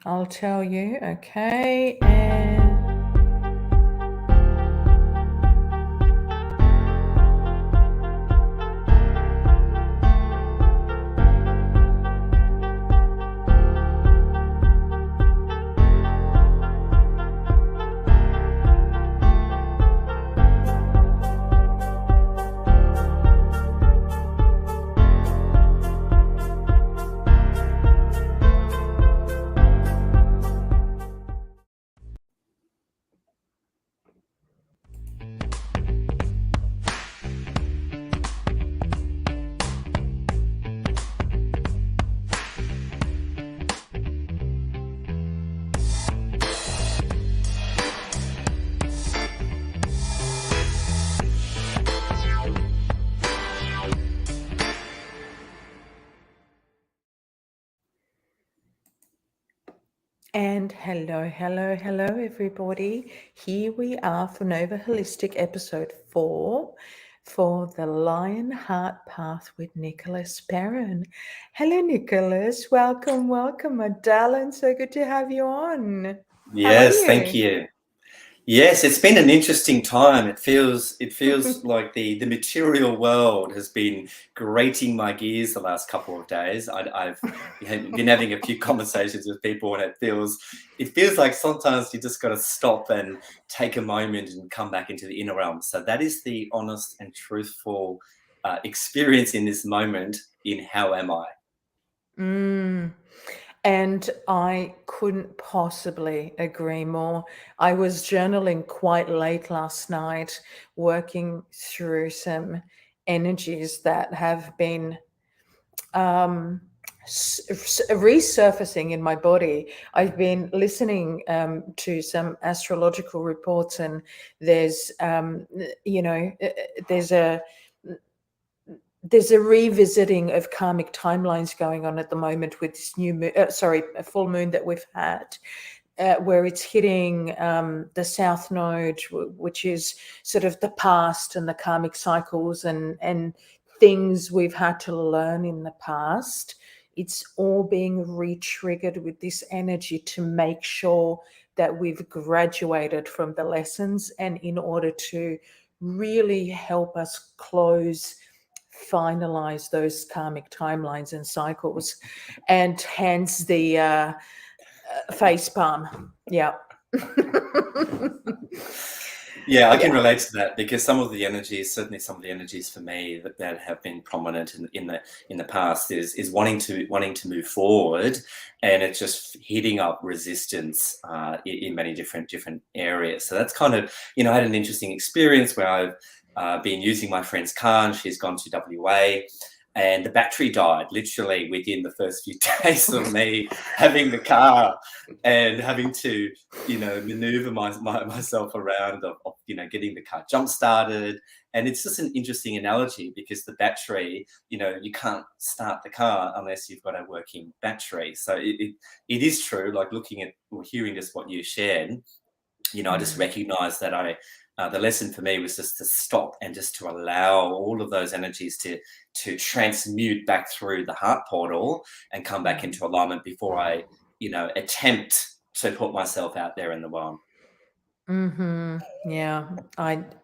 I'll tell you. Okay, and hello, everybody. Here we are for Nova Holistic episode 4 for the Lionheart Path with Nicolas Perrin. Hello, Nicolas. Welcome, my darling. So good to have you on. How are Yes, thank you? you. Yes, it's been an interesting time. It feels like the material world has been grating my gears the last couple of days. I've been having a few conversations with people, and it feels like sometimes you just got to stop and take a moment and come back into the inner realm. So that is the honest and truthful experience in this moment. In how am I? And I couldn't possibly agree more. I was journaling quite late last night, working through some energies that have been resurfacing in my body. I've been listening to some astrological reports, and there's, there's a revisiting of karmic timelines going on at the moment with this new a full moon that we've had, where it's hitting the South Node, which is sort of the past and the karmic cycles and things we've had to learn in the past. It's all being re-triggered with this energy to make sure that we've graduated from the lessons, and in order to really help us finalize those karmic timelines and cycles, and hence the face palm. Yeah. Yeah, I can Yeah. relate to that because certainly some of the energies for me that have been prominent in the past is wanting to move forward, and it's just hitting up resistance in many different areas. So that's kind of, I had an interesting experience where I've been using my friend's car, and she's gone to WA. And the battery died literally within the first few days of me having the car and having to, maneuver myself around of getting the car jump started. And it's just an interesting analogy because the battery, you can't start the car unless you've got a working battery. So it is true, like looking at or hearing just what you shared, I just recognized that the lesson for me was just to stop and just to allow all of those energies to transmute back through the heart portal and come back into alignment before I, attempt to put myself out there in the world. Yeah.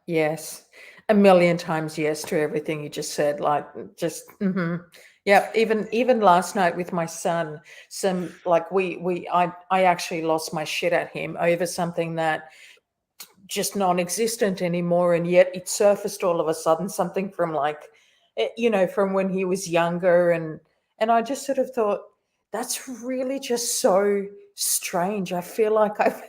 Yes. A million times yes to everything you just said. Like, just, yeah. Even last night with my son, I actually lost my shit at him over something that just non-existent anymore, and yet it surfaced all of a sudden, something from from when he was younger, and I just sort of thought, that's really just so strange. I feel like I've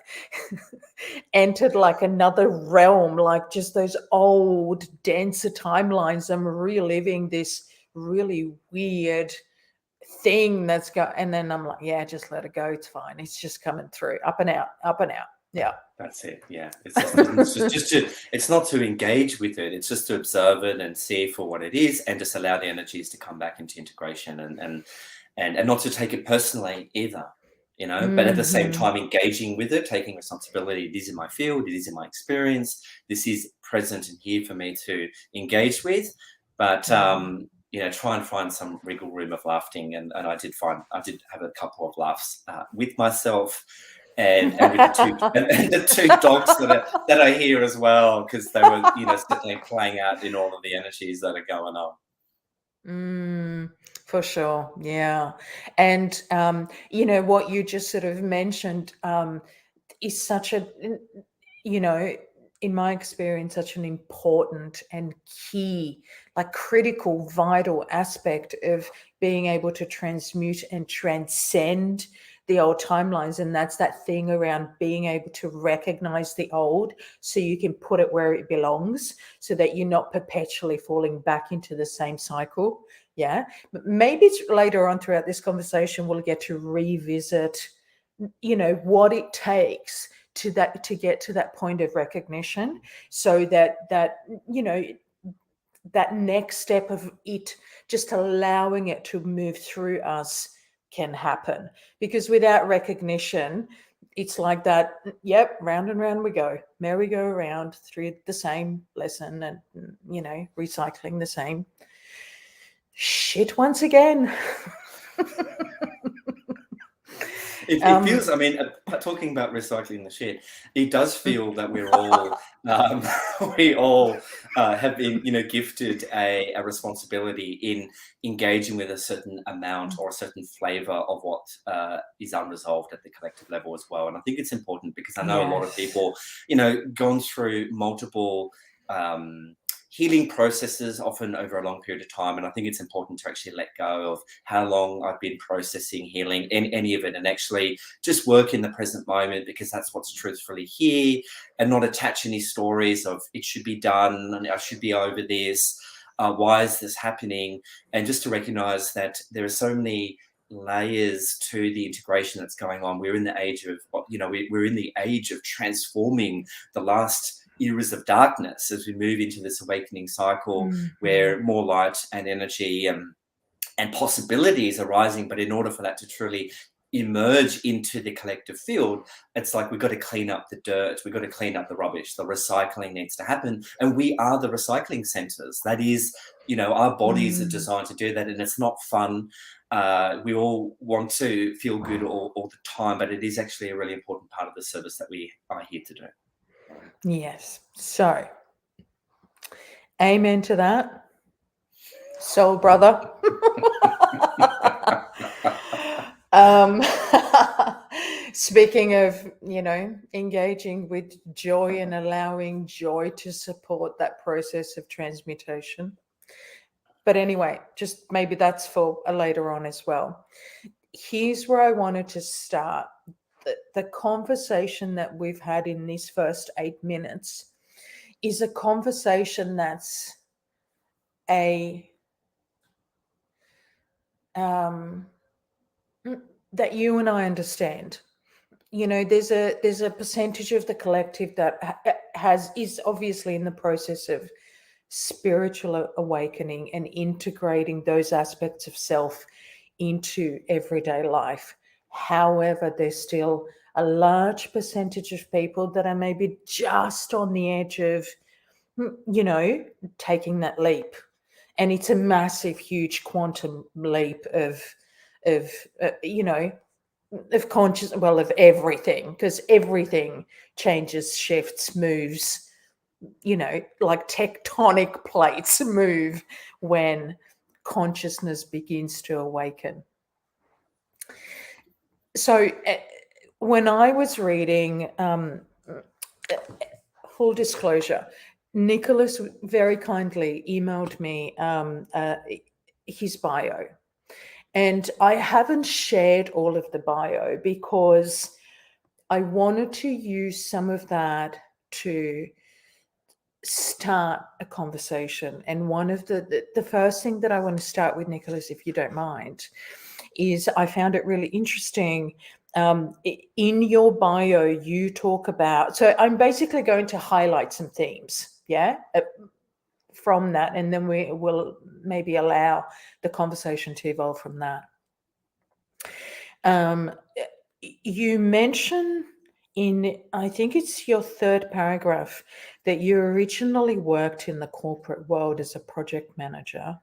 entered like another realm, like just those old denser timelines. I'm reliving this really weird thing that's got, and then I'm like, yeah, just let it go, it's fine, it's just coming through, up and out, up and out. Yeah. That's it. Yeah. It's not to engage with it. It's just to observe it and see it for what it is, and just allow the energies to come back into integration, and not to take it personally either, but at the same time engaging with it, taking responsibility. It is in my field, it is in my experience, this is present and here for me to engage with. But try and find some wriggle room of laughing, and I did have a couple of laughs with myself, and with the two dogs that are here as well, because they were certainly playing out in all of the energies that are going on. For sure, yeah. And what you just sort of mentioned is such a, in my experience, such an important and key, like critical, vital aspect of being able to transmute and transcend the old timelines. And that's that thing around being able to recognize the old so you can put it where it belongs, so that you're not perpetually falling back into the same cycle. Yeah. Maybe later on throughout this conversation, we'll get to revisit, what it takes to get to that point of recognition, so that that next step of it, just allowing it to move through us, can happen. Because without recognition, it's like that, yep, round and round we go, merry-go-round through the same lesson, and recycling the same shit once again. It feels, talking about recycling the shit, it does feel that we're all, we all have been, gifted a responsibility in engaging with a certain amount or a certain flavor of what is unresolved at the collective level as well. And I think it's important, because I know a lot of people, gone through multiple healing processes, often over a long period of time. And I think it's important to actually let go of how long I've been processing healing in any of it, and actually just work in the present moment, because that's what's truthfully here, and not attach any stories of it should be done and I should be over this. Why is this happening? And just to recognize that there are so many layers to the integration that's going on. We're in the age of, we're in the age of transforming the last eras of darkness as we move into this awakening cycle, where more light and energy and possibilities are rising. But in order for that to truly emerge into the collective field, it's like we've got to clean up the dirt, we've got to clean up the rubbish, the recycling needs to happen. And we are the recycling centers. That is, our bodies are designed to do that, and it's not fun. We all want to feel good all the time, but it is actually a really important part of the service that we are here to do. Yes. So, amen to that, soul brother. Speaking of, engaging with joy and allowing joy to support that process of transmutation. But anyway, just maybe that's for a later on as well. Here's where I wanted to start. The conversation that we've had in these first 8 minutes is a conversation that's that you and I understand. There's a percentage of the collective that is obviously in the process of spiritual awakening and integrating those aspects of self into everyday life. However, there's still a large percentage of people that are maybe just on the edge of, taking that leap. And it's a massive, huge quantum leap of conscious, of everything, because everything changes, shifts, moves, like tectonic plates move when consciousness begins to awaken. So when I was reading, full disclosure, Nicolas very kindly emailed me his bio. And I haven't shared all of the bio because I wanted to use some of that to start a conversation. And one of the first thing that I want to start with, Nicolas, if you don't mind, is I found it really interesting. In your bio, you talk about, so I'm basically going to highlight some themes, from that, and then we will maybe allow the conversation to evolve from that. You mention in, I think it's your third paragraph, that you originally worked in the corporate world as a project manager.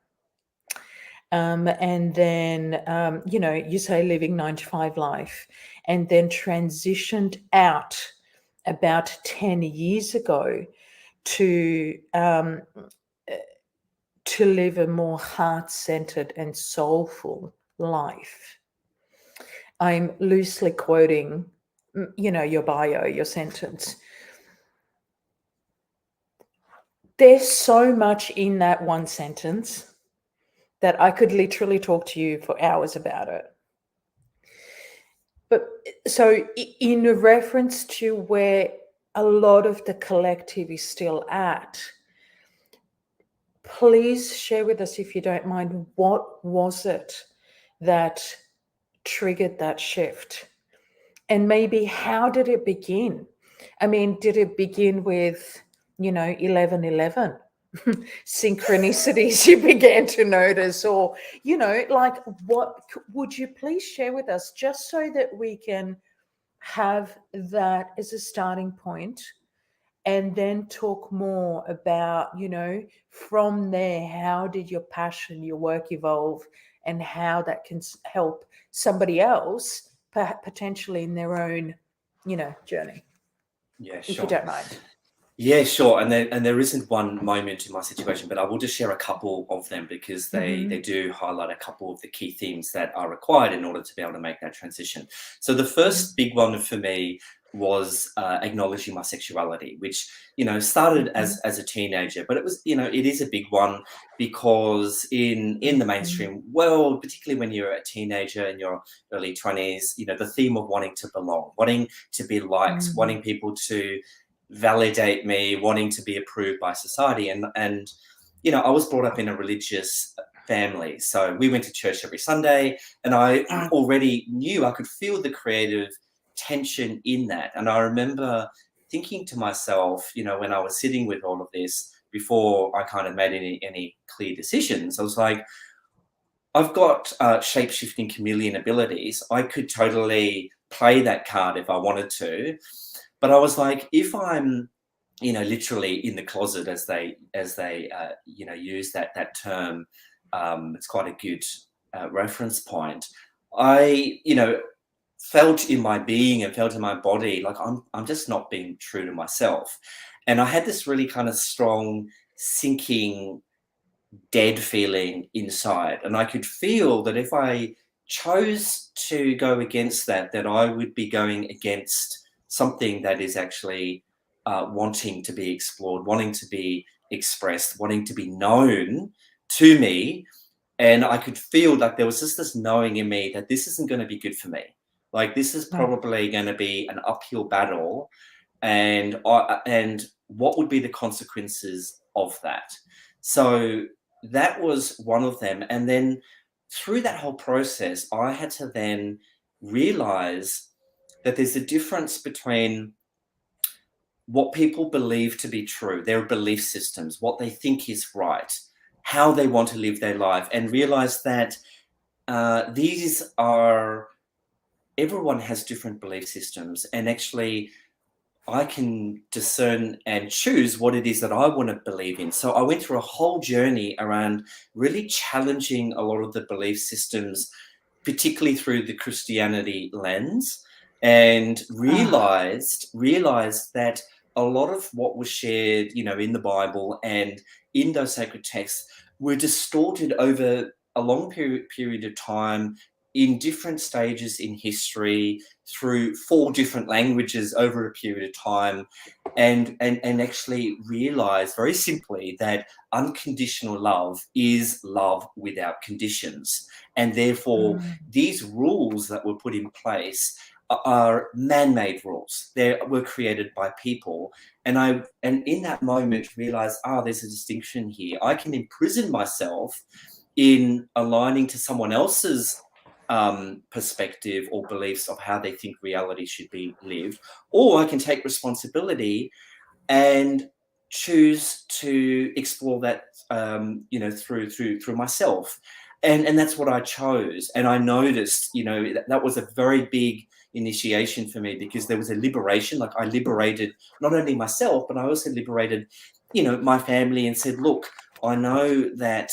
And then, you say living 9 to 5 life, and then transitioned out about 10 years ago to live a more heart-centered and soulful life. I'm loosely quoting, your bio, your sentence. There's so much in that one sentence that I could literally talk to you for hours about it. But so in reference to where a lot of the collective is still at, please share with us, if you don't mind, what was it that triggered that shift? And maybe how did it begin? I mean, did it begin with, 11/11? Synchronicities you began to notice, or like, what would you please share with us, just so that we can have that as a starting point, and then talk more about, from there, how did your passion, your work evolve, and how that can help somebody else potentially in their own, journey. Yeah, If you sure. don't mind. Yeah, sure. And there isn't one moment in my situation, but I will just share a couple of them, because they do highlight a couple of the key themes that are required in order to be able to make that transition. So the first big one for me was acknowledging my sexuality, which, started as a teenager, but it was, it is a big one, because in the mainstream world, particularly when you're a teenager in your early 20s, the theme of wanting to belong, wanting to be liked, wanting people to validate me, wanting to be approved by society. And I was brought up in a religious family, so we went to church every Sunday, and I already knew, I could feel the creative tension in that. And I remember thinking to myself, when I was sitting with all of this, before I kind of made any clear decisions, I was like, I've got shape-shifting chameleon abilities. I could totally play that card if I wanted to. But I was like, if I'm, literally in the closet, as they use that term, it's quite a good reference point. I, felt in my being and felt in my body like I'm just not being true to myself. And I had this really kind of strong, sinking, dead feeling inside. And I could feel that if I chose to go against that I would be going against something that is actually wanting to be explored, wanting to be expressed, wanting to be known to me. And I could feel like there was just this knowing in me that this isn't going to be good for me. Like, this is probably going to be an uphill battle. And what would be the consequences of that? So that was one of them. And then through that whole process, I had to then realize that there's a difference between what people believe to be true, their belief systems, what they think is right, how they want to live their life, and realize that everyone has different belief systems, and actually I can discern and choose what it is that I want to believe in. So I went through a whole journey around really challenging a lot of the belief systems, particularly through the Christianity lens, and realized that a lot of what was shared, in the Bible and in those sacred texts were distorted over a long period of time, in different stages in history, through 4 different languages over a period of time, and actually realize very simply that unconditional love is love without conditions. And therefore, these rules that were put in place are man-made rules. They were created by people. And in that moment realized, there's a distinction here. I can imprison myself in aligning to someone else's perspective or beliefs of how they think reality should be lived, or I can take responsibility and choose to explore that through myself. And that's what I chose. And I noticed, that was a very big initiation for me, because there was a liberation. Like, I liberated not only myself, but I also liberated, my family, and said, look, I know that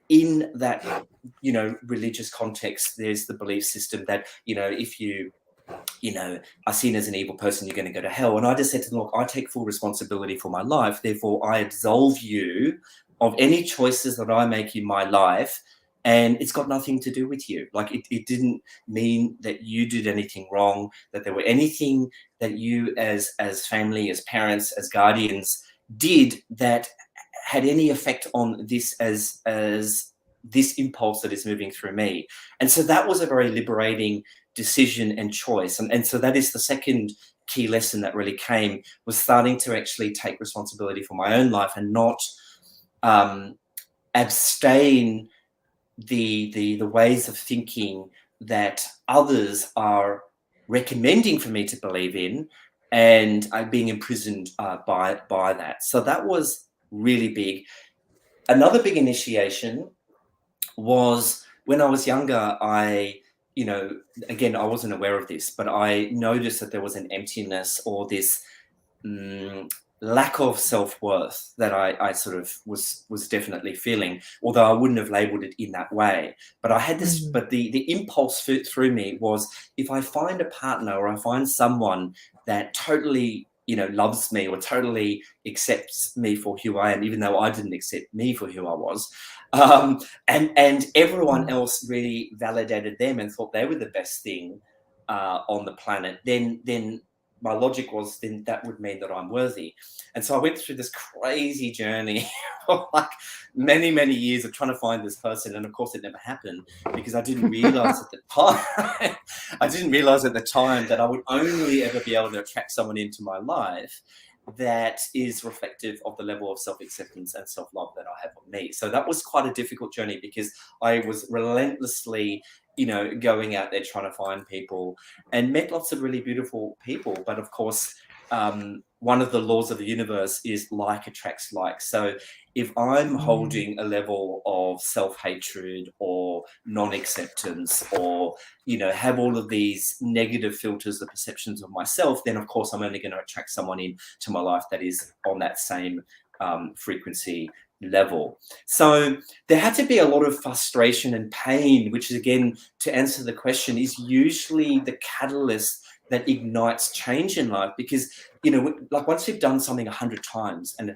in that, you know, religious context, there's the belief system that, you know, if you are seen as an evil person, you're going to go to hell. And I just said to them, look, I take full responsibility for my life. Therefore, I absolve you of any choices that I make in my life. And it's got nothing to do with you. Like it didn't mean that you did anything wrong, that there were anything that you as family, as parents, as guardians did that had any effect on this as this impulse that is moving through me. And so that was a very liberating decision and choice. And so that is the second key lesson that really came, was starting to actually take responsibility for my own life and not abstain the ways of thinking that others are recommending for me to believe in, and being imprisoned by that. So that was really big. Another big initiation was when I was younger. I, you know, again, I wasn't aware of this, but I noticed that there was an emptiness or this lack of self-worth that I sort of was definitely feeling, although I wouldn't have labeled it in that way. But I had this, but the impulse through me was, if I find a partner or I find someone that totally, you know, loves me or totally accepts me for who I am, even though I didn't accept me for who I was, and everyone else really validated them and thought they were the best thing on the planet, then my logic was, then that would mean that I'm worthy. And so I went through this crazy journey of like many years of trying to find this person. And of course it never happened, because I didn't realize at the time that I would only ever be able to attract someone into my life that is reflective of the level of self-acceptance and self-love that I have on me. So that was quite a difficult journey, because I was relentlessly, you know, going out there trying to find people, and met lots of really beautiful people. But of course, one of the laws of the universe is like attracts like. So if I'm holding a level of self-hatred or non-acceptance, or, you know, have all of these negative filters, the perceptions of myself, then of course I'm only going to attract someone into my life that is on that same frequency level. So there had to be a lot of frustration and pain, which is, again, to answer the question, is usually the catalyst that ignites change in life. Because, you know, like once you've done something 100 times and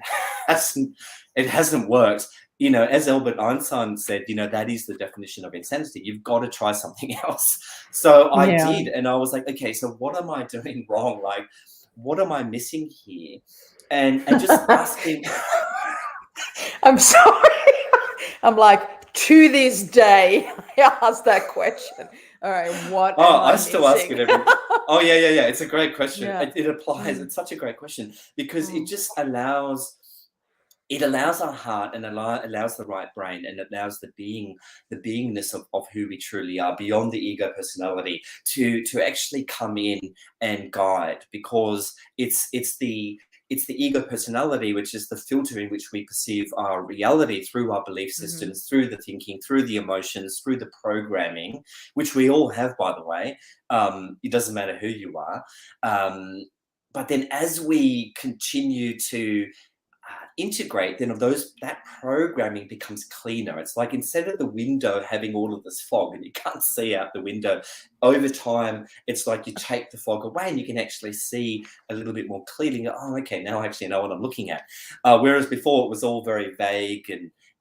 it hasn't worked, you know, as Albert Einstein said, you know, that is the definition of insanity. You've got to try something else. So I did, and I was like, okay, so what am I doing wrong? Like, what am I missing here? And just asking. I'm sorry. I'm like, to this day, I ask that question. All right, what am I still ask it every. Yeah. It's a great question. Yeah. It applies. It's such a great question, because it just allows. It allows our heart and allows the right brain, and it allows the beingness of who we truly are beyond the ego personality to actually come in and guide, because it's the ego personality, which is the filter in which we perceive our reality through our belief systems, through the thinking, through the emotions, through the programming, which we all have, by the way. It doesn't matter who you are. But then as we continue to integrate, then that programming becomes cleaner. It's like, instead of the window having all of this fog and you can't see out the window, over time it's like you take the fog away and you can actually see a little bit more clearly. You go, oh, okay, now I actually know what I'm looking at. Whereas before it was all very vague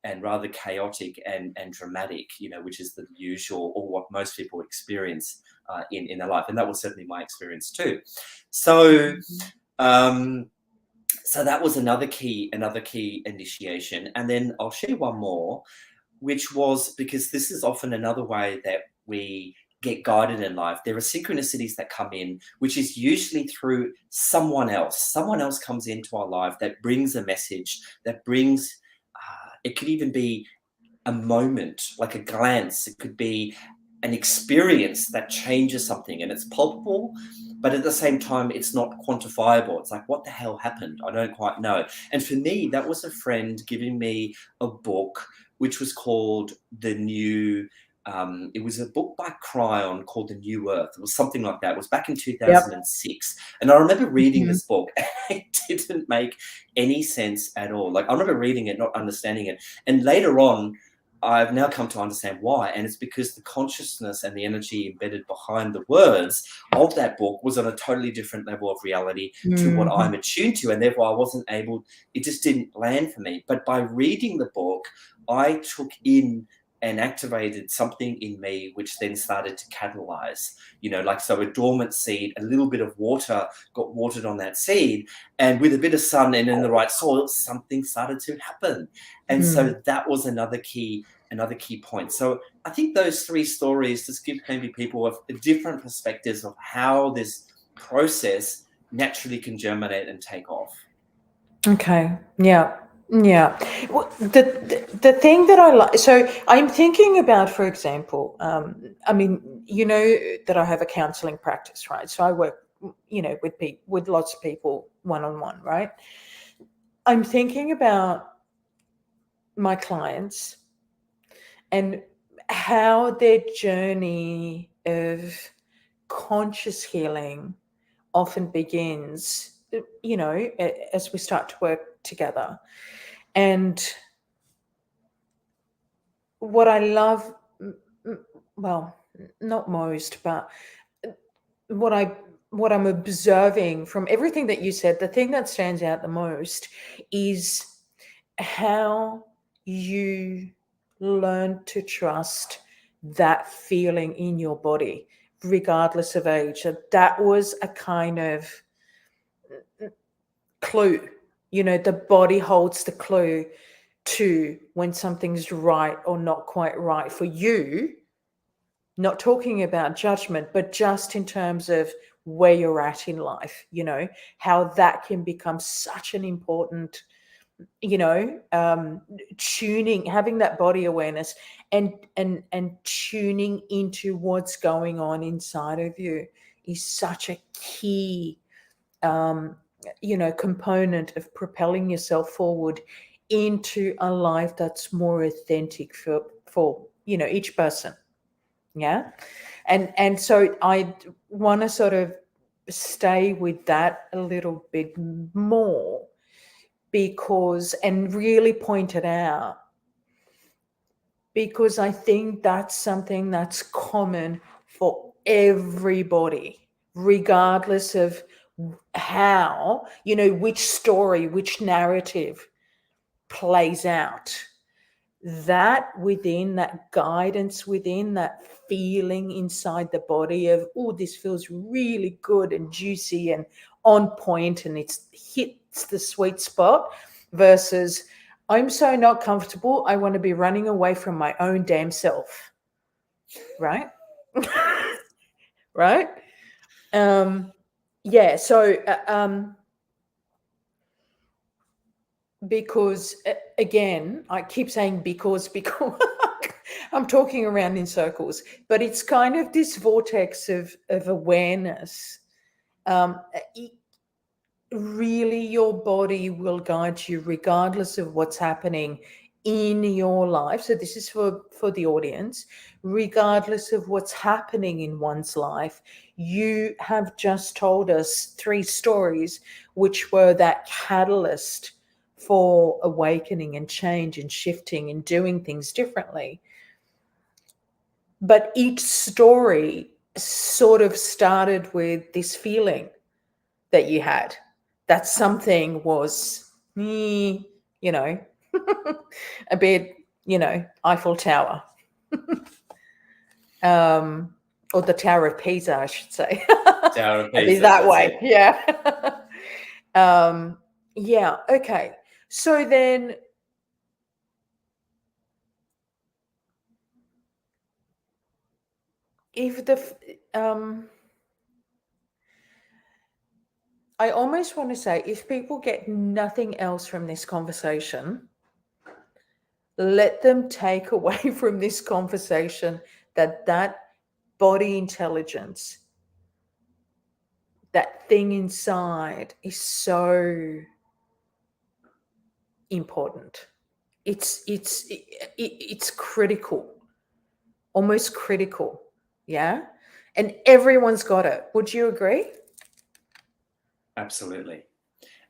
and rather chaotic and dramatic, you know, which is the usual, or what most people experience in their life. And that was certainly my experience too. So so that was another key initiation. And then I'll share one more, which was, because this is often another way that we get guided in life. There are synchronicities that come in, which is usually through someone else. Someone else comes into our life that brings a message, that brings, it could even be a moment, like a glance. It could be an experience that changes something, and it's palpable, but at the same time, it's not quantifiable. It's like, what the hell happened? I don't quite know. And for me, that was a friend giving me a book, which was called The New, it was a book by Cryon called The New Earth. It was something like that. It was back in 2006. And I remember reading this book, and it didn't make any sense at all. Like, I remember reading it, not understanding it. And later on, I've now come to understand why, and it's because the consciousness and the energy embedded behind the words of that book was on a totally different level of reality to what I'm attuned to, and therefore I wasn't able, it just didn't land for me. But by reading the book, I took in and activated something in me, which then started to catalyze, like, so a dormant seed, a little bit of water got watered on that seed, and with a bit of sun and in the right soil, something started to happen. And so that was another key point. So I think those three stories just give maybe people different perspectives of how this process naturally can germinate and take off. Okay. Yeah. Yeah. Well, the thing that I like, so I'm thinking about, for example, I mean, that I have a counseling practice, right? So I work, with lots of people one-on-one, right? I'm thinking about my clients and how their journey of conscious healing often begins, as we start to work together. And what I love, well, not most, but what I'm observing from everything that you said, the thing that stands out the most is how you learn to trust that feeling in your body, regardless of age. That was a kind of clue. The body holds the clue to when something's right or not quite right for you. Not talking about judgment, but just in terms of where you're at in life, how that can become such an important, tuning, having that body awareness and tuning into what's going on inside of you is such a key component of propelling yourself forward into a life that's more authentic for each person. Yeah. And so I want to sort of stay with that a little bit more, and really point it out, because I think that's something that's common for everybody, regardless of how, which story, which narrative plays out. That within, that guidance within, that feeling inside the body of, oh, this feels really good and juicy and on point and it's hits the sweet spot, versus I'm so not comfortable, I want to be running away from my own damn self. Right? Right? Yeah. So, because again, I keep saying because I'm talking around in circles, but it's kind of this vortex of awareness. Really, your body will guide you regardless of what's happening in your life. So this is for the audience. Regardless of what's happening in one's life, you have just told us 3 stories which were that catalyst for awakening and change and shifting and doing things differently. But each story sort of started with this feeling that you had, that something was, a bit, Eiffel Tower, or the Tower of Pisa, I should say. Tower of Be Pisa, that way. it. Yeah. Yeah. Okay. So then, if I almost want to say, if people get nothing else from this conversation, let them take away from this conversation that body intelligence, that thing inside, is so important. It's critical, almost critical. Yeah. And everyone's got it. Would you agree? Absolutely.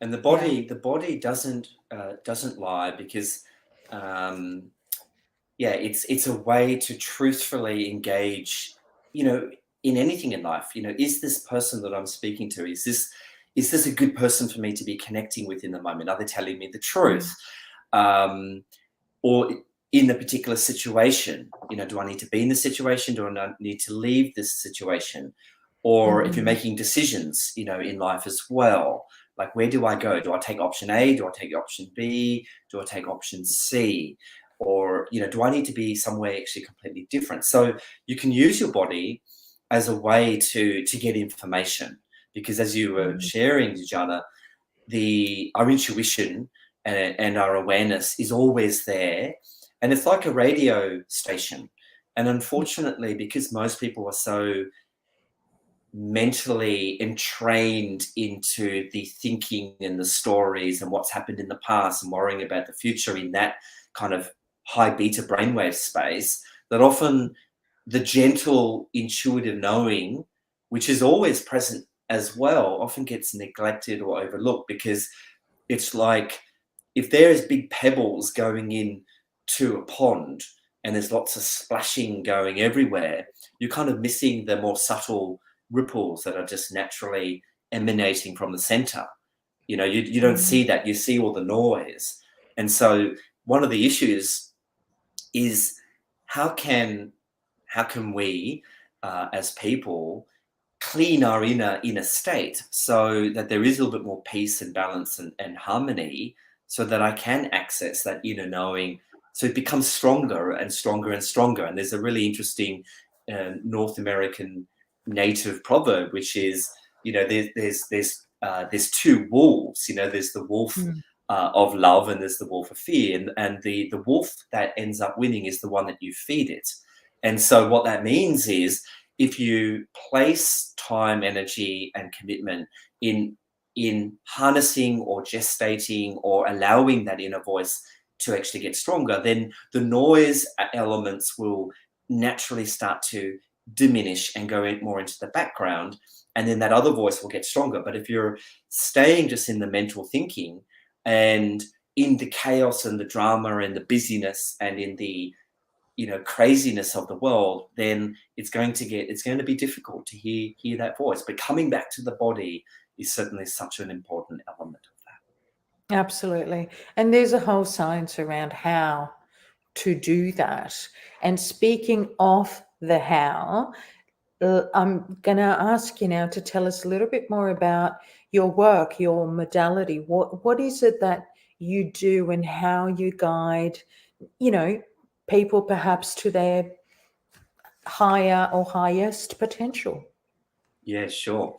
And the body doesn't lie, because yeah, it's a way to truthfully engage, you know, in anything in life. You know, is this person that I'm speaking to, is this a good person for me to be connecting with in the moment? Are they telling me the truth? Or in the particular situation, you know, do I need to be in this situation? Do I need to leave this situation? Or if you're making decisions, you know, in life as well, like, where do I go? Do I take option A? Do I take option B? Do I take option C? Or, you know, do I need to be somewhere actually completely different? So you can use your body as a way to get information, because as you were sharing, Jana, our intuition and our awareness is always there, and it's like a radio station. And unfortunately, because most people are so mentally entrained into the thinking and the stories and what's happened in the past and worrying about the future in that kind of high beta brainwave space, that often the gentle intuitive knowing, which is always present as well, often gets neglected or overlooked, because it's like, if there's big pebbles going in to a pond and there's lots of splashing going everywhere, you're kind of missing the more subtle ripples that are just naturally emanating from the center. You know, you don't see that, you see all the noise. And so one of the issues is, how can we as people clean our inner state so that there is a little bit more peace and balance and harmony, so that I can access that inner knowing, so it becomes stronger and stronger and stronger. And there's a really interesting North American native proverb, which is, you know, there's two wolves. You know, there's the wolf of love, and there's the wolf of fear, and the wolf that ends up winning is the one that you feed it. And so what that means is, if you place time, energy, and commitment in harnessing or gestating or allowing that inner voice to actually get stronger, then the noise elements will naturally start to diminish and go more into the background, and then that other voice will get stronger. But if you're staying just in the mental thinking and in the chaos and the drama and the busyness and in the, you know, craziness of the world, then it's going to be difficult to hear that voice. But coming back to the body is certainly such an important element of that. Absolutely. And there's a whole science around how to do that. And speaking of the how, I'm going to ask you now to tell us a little bit more about your work, your modality. What is it that you do, and how you guide, you know, people perhaps to their higher or highest potential? Yeah, sure.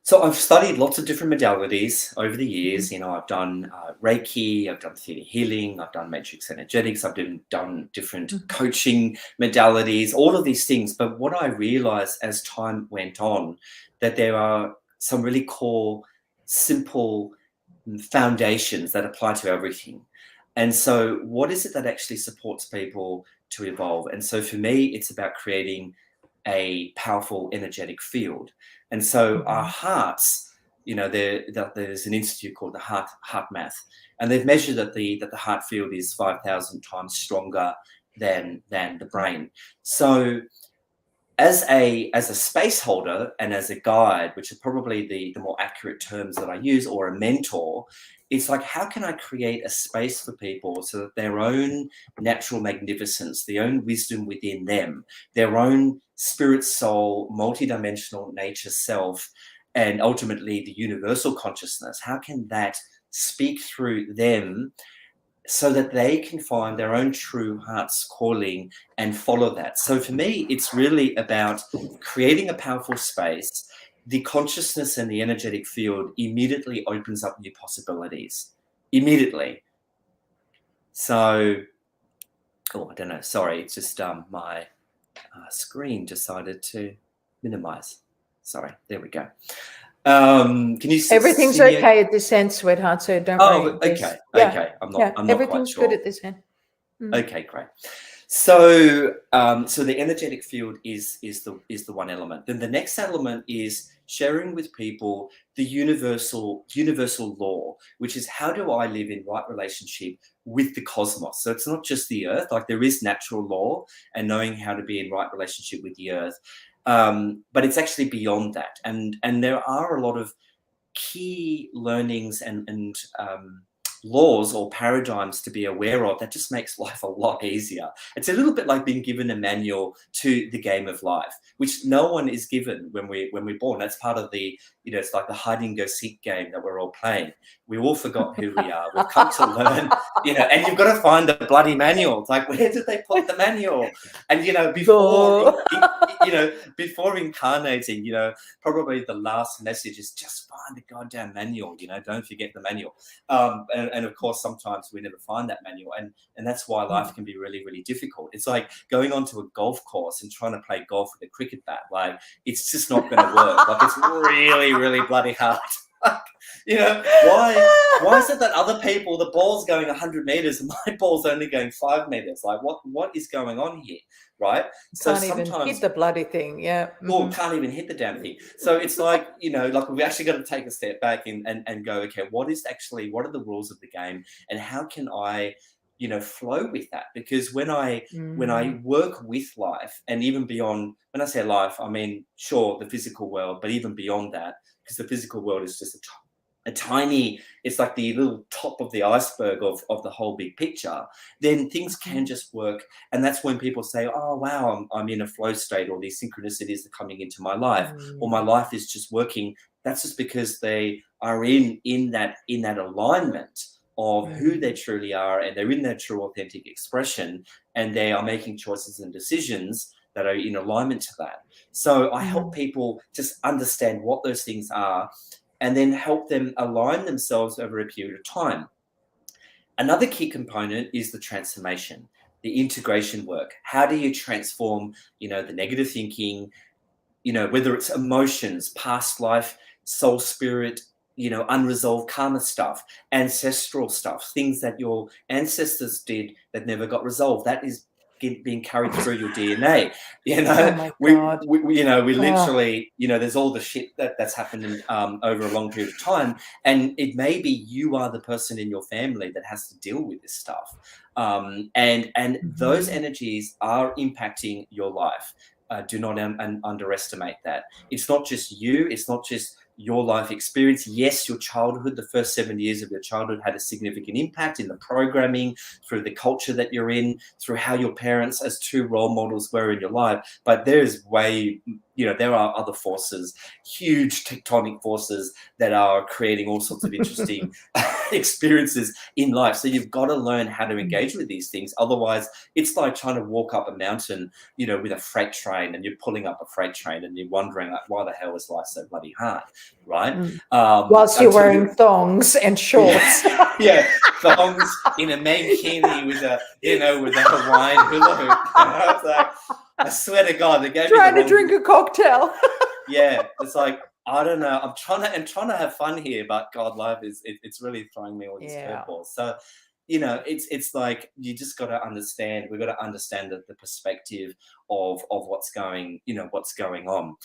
So I've studied lots of different modalities over the years. You know, I've done Reiki, I've done theatre healing, I've done matrix energetics, I've done different coaching modalities, all of these things. But what I realized as time went on, that there are some really core, simple foundations that apply to everything. And so what is it that actually supports people to evolve? And so for me, it's about creating a powerful energetic field. And so our hearts, you know, there's an institute called the Heart Math, and they've measured that the heart field is 5,000 times stronger than the brain. So as a space holder and as a guide, which are probably the more accurate terms that I use, or a mentor, it's like, how can I create a space for people so that their own natural magnificence, their own wisdom within them, their own spirit, soul, multidimensional nature self, and ultimately the universal consciousness, how can that speak through them so that they can find their own true heart's calling and follow that? So for me, it's really about creating a powerful space. The consciousness and the energetic field immediately opens up new possibilities. Immediately. So, I don't know. Sorry, it's just my screen decided to minimize. Sorry, there we go. Can you see? Everything's okay at this end, sweetheart, so don't worry. Okay. Yeah, Okay. I'm not everything's quite sure. good at this end. Okay, great. So, so the energetic field is the one element. Then the next element is sharing with people the universal law, which is how do I live in right relationship with the cosmos. So it's not just the earth, like there is natural law and knowing how to be in right relationship with the earth, but it's actually beyond that. And there are a lot of key learnings and laws or paradigms to be aware of that just makes life a lot easier. It's a little bit like being given a manual to the game of life, which no one is given when we're born. That's part of the, it's like the hide and go seek game that we're all playing. We all forgot who we are. We've come to learn, and you've got to find the bloody manual. It's like, where did they put the manual? And before incarnating, probably the last message is just find the goddamn manual. Don't forget the manual. And of course, sometimes we never find that manual, and that's why life can be really, really difficult. It's like going onto a golf course and trying to play golf with a cricket bat. Like, it's just not going to work. Like, it's really, really bloody hard. Why is it that other people, the ball's going 100 meters and my ball's only going 5 meters? Like, what is going on here, right? So sometimes even hit the bloody thing, yeah. Or can't even hit the damn thing. So it's like, like we've actually got to take a step back and go, okay, what are the rules of the game, and how can I, flow with that? Because when I work with life, and even beyond, when I say life, I mean, sure, the physical world, but even beyond that, because the physical world is just a tiny, it's like the little top of the iceberg of the whole big picture, then things can just work. And that's when people say, oh, wow, I'm in a flow state, or these synchronicities are coming into my life, or my life is just working. That's just because they are in that alignment of who they truly are, and they're in their true authentic expression, and they are making choices and decisions that are in alignment to that. So I help people just understand what those things are, and then help them align themselves over a period of time. Another key component is the transformation, the integration work. How do you transform, the negative thinking, whether it's emotions, past life, soul spirit, unresolved karma stuff, ancestral stuff, things that your ancestors did that never got resolved. That is being carried through your DNA. Oh my God. We literally, there's all the shit that's happened over a long period of time, and it may be you are the person in your family that has to deal with this stuff, and those energies are impacting your life. Do not underestimate that. It's not just you. It's not just your life experience. Yes, your childhood, the first 7 years of your childhood had a significant impact in the programming, through the culture that you're in, through how your parents as two role models were in your life. But there's there are other forces, huge tectonic forces that are creating all sorts of interesting experiences in life. So you've got to learn how to engage with these things. Otherwise, it's like trying to walk up a mountain, with a freight train, and you're pulling up a freight train and you're wondering, like, why the hell is life so bloody hard, right? Whilst you're wearing thongs and shorts. Yeah, thongs in a mankini with a Hawaiian hula hoop. I was like, I swear to God, they gave trying me to drink a cocktail. Yeah, it's like, I don't know. I'm trying to have fun here, but God, life it's really throwing me all these curveballs. So, it's like, you just got to understand. We've got to understand the perspective of what's going on.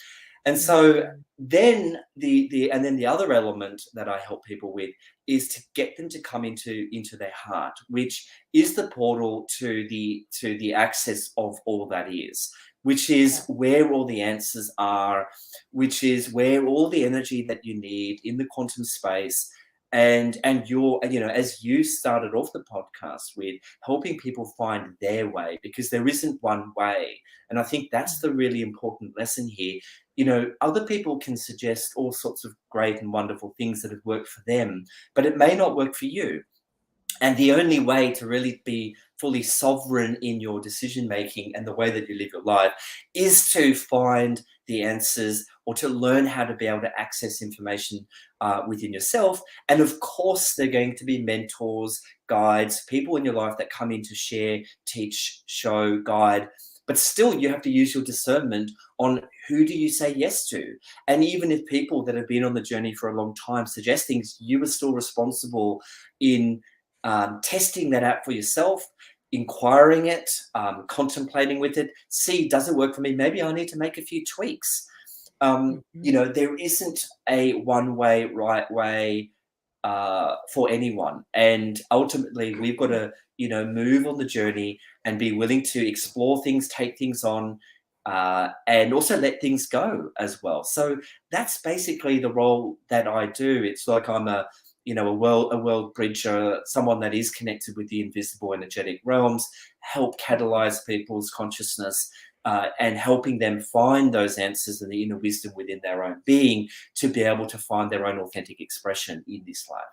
And so then the other element that I help people with is to get them to come into their heart, which is the portal to the access of all that is, which is where all the answers are, which is where all the energy that you need in the quantum space. And you're, as you started off the podcast with, helping people find their way, because there isn't one way. And I think that's the really important lesson here. Other people can suggest all sorts of great and wonderful things that have worked for them, but it may not work for you. And the only way to really be fully sovereign in your decision making and the way that you live your life is to find the answers, or to learn how to be able to access information within yourself. And of course, there are going to be mentors, guides, people in your life that come in to share, teach, show, guide. But still, you have to use your discernment on who do you say yes to. And even if people that have been on the journey for a long time suggest things, you are still responsible in testing that out for yourself, inquiring it, contemplating with it. See, does it work for me? Maybe I need to make a few tweaks. You know, there isn't a one way, right way for anyone. And ultimately, we've got to, you know, move on the journey and be willing to explore things, take things on, and also let things go as well. So that's basically the role that I do. It's like I'm a, you know, a world bridger, someone that is connected with the invisible energetic realms, help catalyze people's consciousness, and helping them find those answers and the inner wisdom within their own being to be able to find their own authentic expression in this life.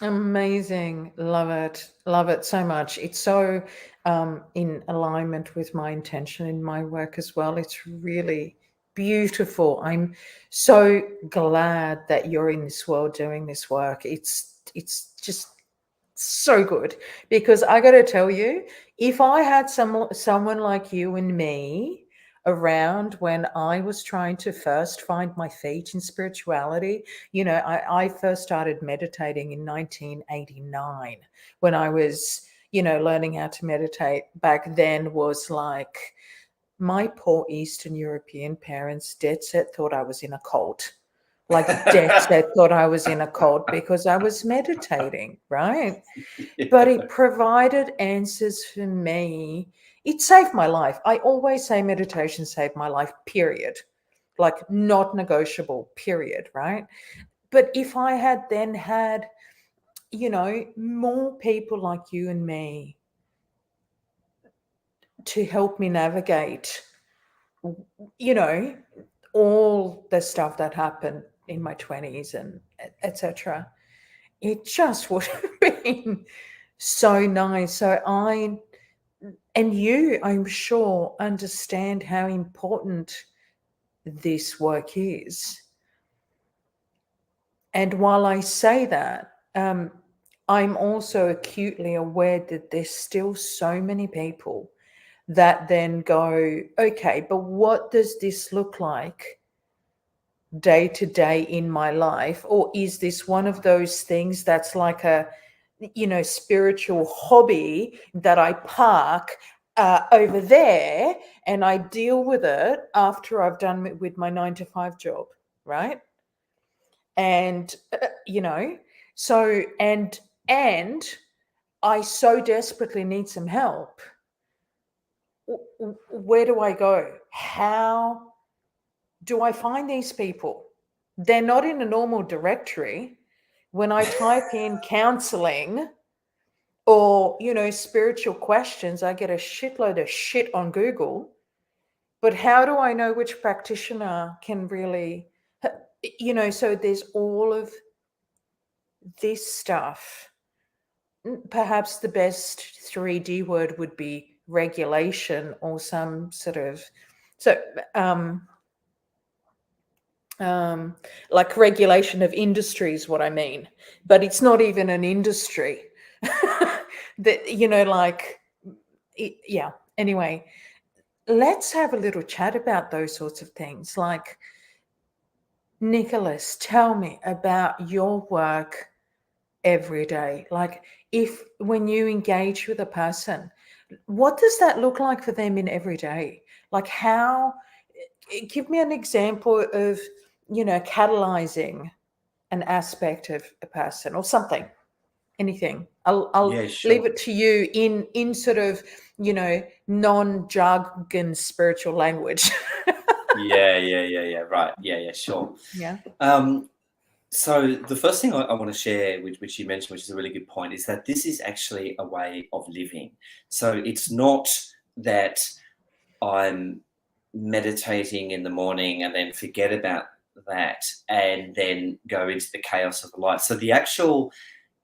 Amazing. Love it. Love it so much. It's so in alignment with my intention in my work as well. It's really beautiful. I'm so glad that you're in this world doing this work. It's just so good, because I got to tell you, if I had someone like you and me around when I was trying to first find my feet in spirituality, you know, I first started meditating in 1989 when I was, you know, learning how to meditate. Back then was like, my poor Eastern European parents dead set thought I was in a cult. Like dead set thought I was in a cult because I was meditating, right? But it provided answers for me. It saved my life. I always say meditation saved my life, period. Like not negotiable, period, right? But if I had then had, you know, more people like you and me to help me navigate, you know, all the stuff that happened in my 20s and etc., it just would have been so nice. So I and you, I'm sure, understand how important this work is. And while I say that, I'm also acutely aware that there's still so many people that then go, okay, but what does this look like day to day in my life? Or is this one of those things that's like a, you know, spiritual hobby that I park over there and I deal with it after I've done it with my 9 to 5 job, right? And you know, so and I so desperately need some help. Where do I go? How do I find these people? They're not in a normal directory. When I type in counseling or, you know, spiritual questions, I get a shitload of shit on Google. But how do I know which practitioner can really, you know, so there's all of this stuff. Perhaps the best 3D word would be regulation or some sort of, so, like regulation of industry is what I mean, but it's not even an industry. That, you know, like, yeah. Anyway, let's have a little chat about those sorts of things. Like, Nicolas, tell me about your work every day. Like, if when you engage with a person, what does that look like for them in every day? Like, how? Give me an example of, you know, catalyzing an aspect of a person or something, anything. I'll Yeah, sure. leave it to you in sort of, you know, non-jargon spiritual language. Yeah. Right. Yeah, sure. Yeah. So the first thing I want to share, which you mentioned, which is a really good point, is that this is actually a way of living. So it's not that I'm meditating in the morning and then forget about that and then go into the chaos of the life. So the actual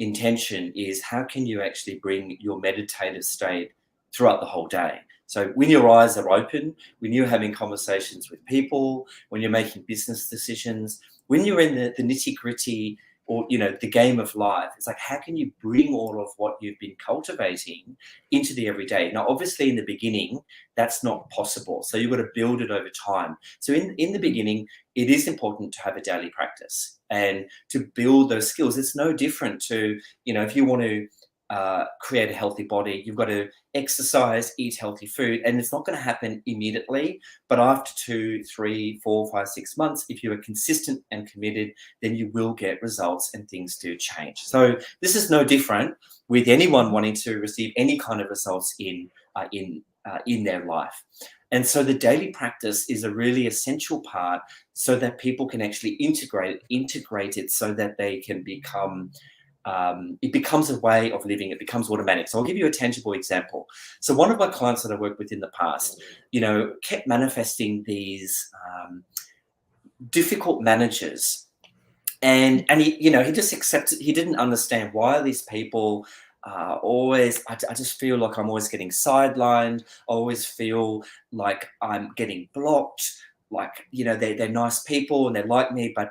intention is, how can you actually bring your meditative state throughout the whole day? So when your eyes are open, when you're having conversations with people, when you're making business decisions, when you're in the nitty gritty, or, you know, the game of life, it's like, how can you bring all of what you've been cultivating into the everyday? Now, obviously in the beginning, that's not possible. So you've got to build it over time. So in the beginning, it is important to have a daily practice and to build those skills. It's no different to, you know, if you want to create a healthy body. You've got to exercise, eat healthy food, and it's not going to happen immediately. But after 2, 3, 4, 5, 6 months, if you are consistent and committed, then you will get results and things do change. So this is no different with anyone wanting to receive any kind of results in their life. And so the daily practice is a really essential part so that people can actually integrate it so that they can become, it becomes a way of living. It becomes automatic. So I'll give you a tangible example. So one of my clients that I worked with in the past, kept manifesting these difficult managers. And he, he just accepted, he didn't understand why these people always, I just feel like I'm always getting sidelined. I always feel like I'm getting blocked. Like, they're nice people and they like me, but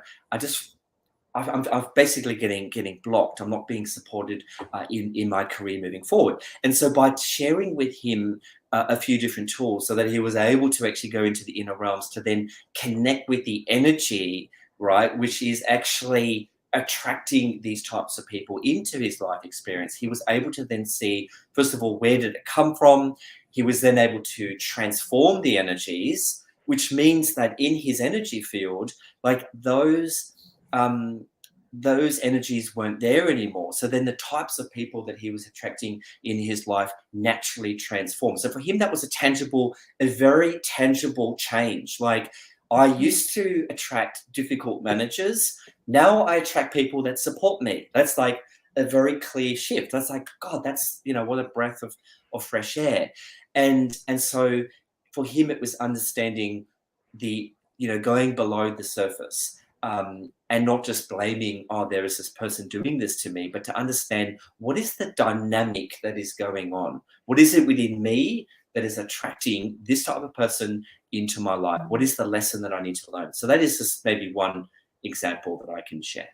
I'm basically getting blocked. I'm not being supported in my career moving forward. And so by sharing with him a few different tools so that he was able to actually go into the inner realms to then connect with the energy, right, which is actually attracting these types of people into his life experience, he was able to then see, first of all, where did it come from? He was then able to transform the energies, which means that in his energy field, like those energies weren't there anymore. So then the types of people that he was attracting in his life naturally transformed. So for him, that was a very tangible change. Like, I used to attract difficult managers. Now I attract people that support me. That's like a very clear shift. That's like, God, that's, what a breath of fresh air. And so for him, it was understanding the, going below the surface, and not just blaming, there is this person doing this to me, but to understand what is the dynamic that is going on? What is it within me that is attracting this type of person into my life? What is the lesson that I need to learn? So that is just maybe one example that I can share.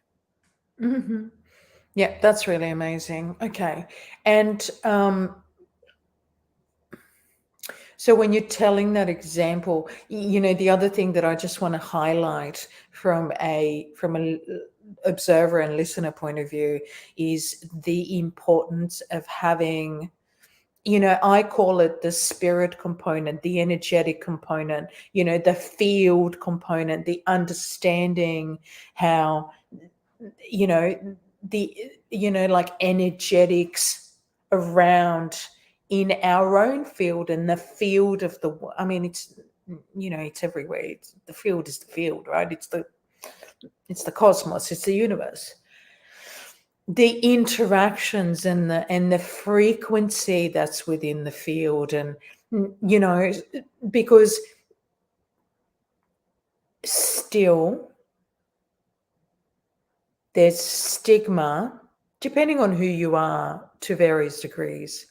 Mm-hmm. Yeah, that's really amazing. Okay. And so when you're telling that example, the other thing that I just want to highlight from an observer and listener point of view is the importance of having, I call it the spirit component, the energetic component, the field component, the understanding how, like energetics around in our own field and the field of it's, it's everywhere. The field is the field, right? It's the cosmos, it's the universe. The interactions and the frequency that's within the field, and because still there's stigma depending on who you are to various degrees,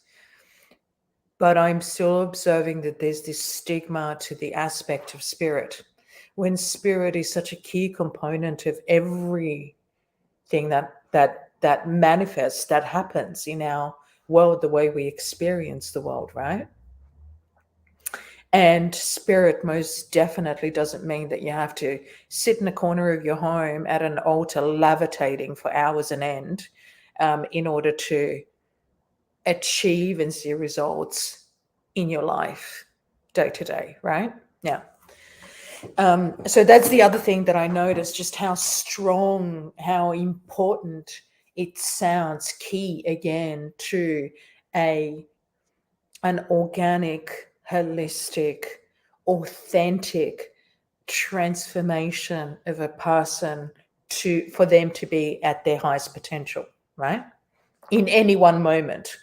but I'm still observing that there's this stigma to the aspect of spirit, when spirit is such a key component of everything that manifests, that happens in our world, the way we experience the world, right? And spirit most definitely doesn't mean that you have to sit in a corner of your home at an altar levitating for hours on end in order to achieve and see results in your life day to day, right? Yeah. So that's the other thing that I noticed, just how strong, how important it sounds, key again to an organic, holistic, authentic transformation of a person for them to be at their highest potential, right? In any one moment,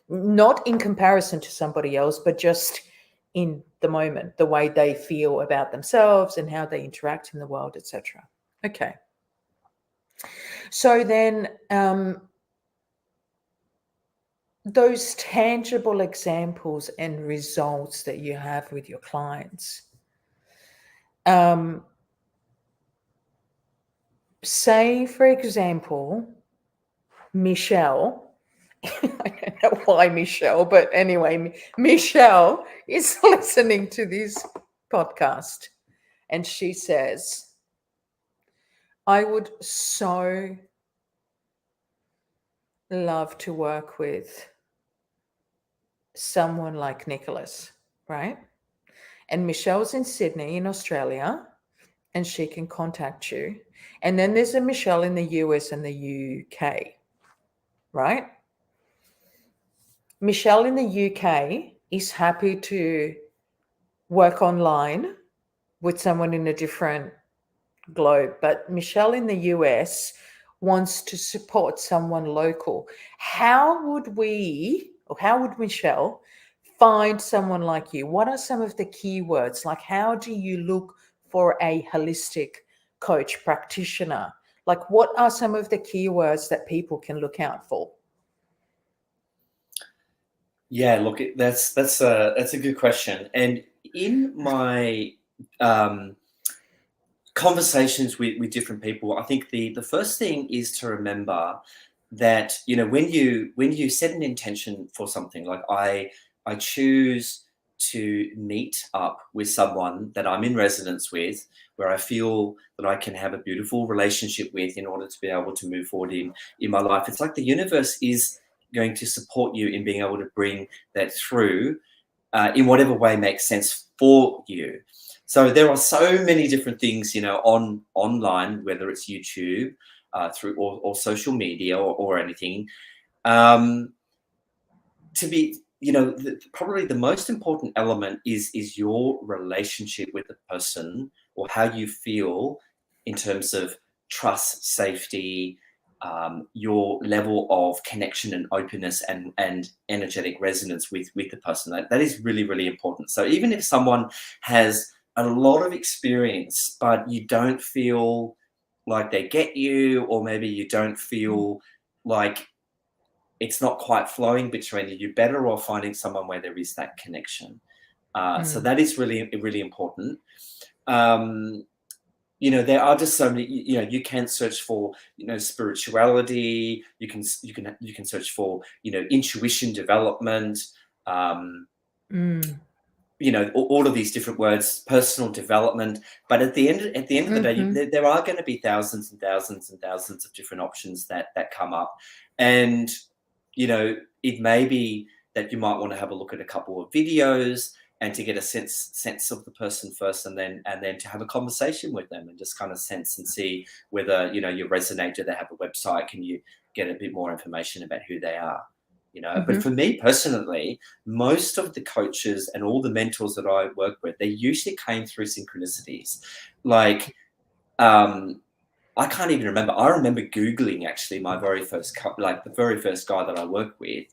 not in comparison to somebody else, but just in the moment, the way they feel about themselves and how they interact in the world, etc. Okay. So then those tangible examples and results that you have with your clients, say, for example, Michelle, I don't know why Michelle, but anyway, Michelle is listening to this podcast and she says, I would so love to work with someone like Nicolas, right? And Michelle's in Sydney, in Australia, and she can contact you. And then there's a Michelle in the US and the UK, right? Michelle in the UK is happy to work online with someone in a different globe, but Michelle in the US wants to support someone local. How would we, or how would Michelle find someone like you? What are some of the keywords? Like, how do you look for a holistic coach practitioner? Like, what are some of the keywords that people can look out for? Yeah, look, that's a good question. And in my conversations with different people, I think the first thing is to remember that, you know, when you set an intention for something, like I choose to meet up with someone that I'm in resonance with, where I feel that I can have a beautiful relationship with in order to be able to move forward in my life. It's like the universe is going to support you in being able to bring that through in whatever way makes sense for you. So there are so many different things, you know, online, whether it's YouTube, through or social media or anything. To be, you know, probably the most important element is your relationship with the person, or how you feel in terms of trust, safety, your level of connection and openness and energetic resonance with the person. That is really, really important. So even if someone has a lot of experience, but you don't feel like they get you, or maybe you don't feel like it's not quite flowing between you, you're better off finding someone where there is that connection. So that is really, really important. You know, there are just so many, you know, you can search for, you know, spirituality, you can search for, you know, intuition development, you know, all of these different words, personal development. But at the end of the day, there are going to be thousands and thousands and thousands of different options that come up. And, you know, it may be that you might want to have a look at a couple of videos and to get a sense of the person first, and then to have a conversation with them and just kind of sense and see whether, you know, you resonate. Do they have a website? Can you get a bit more information about who they are? You know, but for me personally, most of the coaches and all the mentors that I work with, they usually came through synchronicities. Like, I can't even remember. I remember Googling actually my very first, the very first guy that I worked with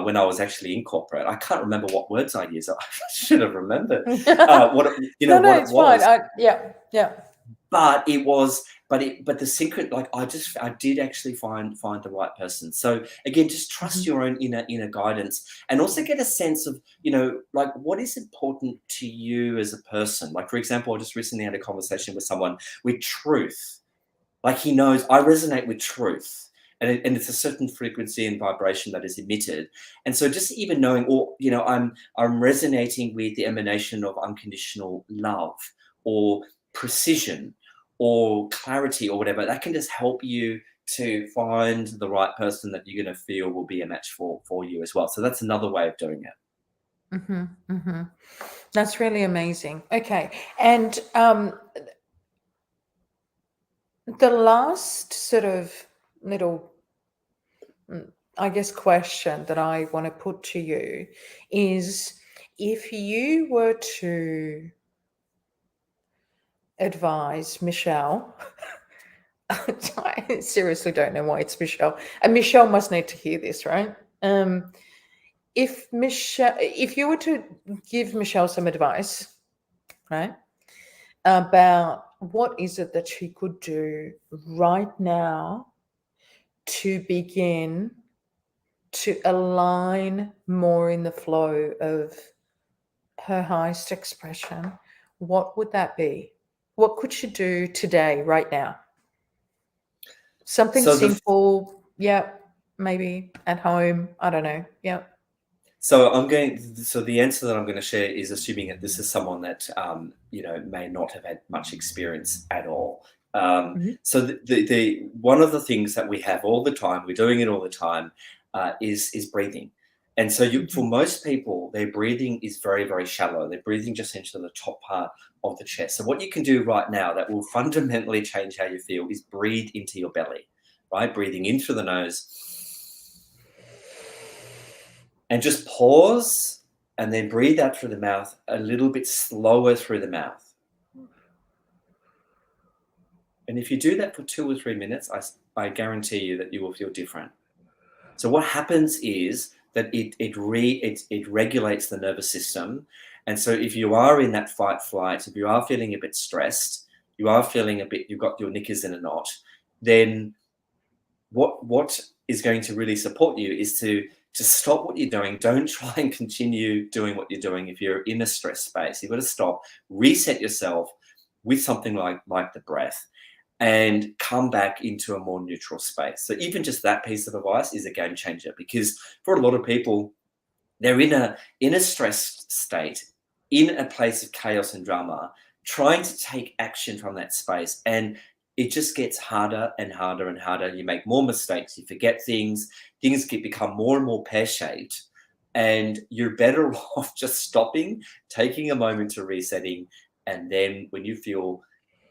when I was actually in corporate. I can't remember what words I used. I should have remembered what, you know, No, what it's it was. fine. Yeah. But it was, but the secret, like I did actually find the right person. So again, just trust your own inner guidance, and also get a sense of, you know, like what is important to you as a person. Like, for example, I just recently had a conversation with someone with truth. Like, he knows I resonate with truth, and it's a certain frequency and vibration that is emitted. And so just even knowing, or, you know, I'm resonating with the emanation of unconditional love, or precision, or clarity, or whatever, that can just help you to find the right person that you're going to feel will be a match for you as well. So that's another way of doing it. That's really amazing. Okay. And the last sort of little, I guess, question that I want to put to you is, if you were to advise Michelle, I seriously don't know why it's Michelle, and Michelle must need to hear this, right? If you were to give Michelle some advice, right, about what is it that she could do right now to begin to align more in the flow of her highest expression, what would that be? What could she do today, right now? Something So simple, yeah, maybe at home, I don't know, yeah. So the answer that I'm going to share is assuming that this is someone that, you know, may not have had much experience at all So the one of the things that we have all the time, we're doing it all the time, is breathing. And so for most people, their breathing is very, very shallow. They're breathing just into the top part of the chest. So what you can do right now that will fundamentally change how you feel is breathe into your belly, right? Breathing in through the nose. And just pause and then breathe out through the mouth a little bit slower through the mouth. And if you do that for 2 or 3 minutes, I guarantee you that you will feel different. So what happens is that it regulates the nervous system. And so if you are in that fight flight, if you are feeling a bit stressed, you are feeling a bit, you've got your knickers in a knot, then what is going to really support you is to stop what you're doing. Don't try and continue doing what you're doing if you're in a stress space. You've got to stop, reset yourself with something like the breath, and come back into a more neutral space. So even just that piece of advice is a game changer, because for a lot of people, they're in a stressed state, in a place of chaos and drama, trying to take action from that space. And it just gets harder and harder and harder. You make more mistakes, you forget things become more and more pear-shaped. And you're better off just stopping, taking a moment to resetting, and then when you feel